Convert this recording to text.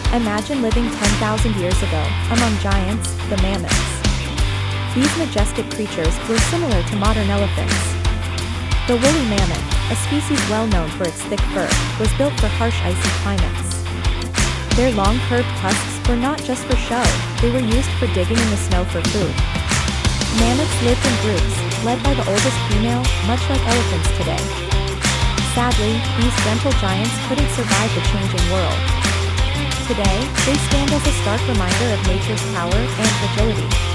Imagine living 10,000 years ago, among giants, the mammoths. These majestic creatures were similar to modern elephants. The woolly mammoth, a species well known for its thick fur, was built for harsh icy climates. Their long curved tusks were not just for show, they were used for digging in the snow for food. Mammoths lived in groups, led by the oldest female, much like elephants today. Sadly, these gentle giants couldn't survive the changing world. Today, they stand as a stark reminder of nature's power and fragility.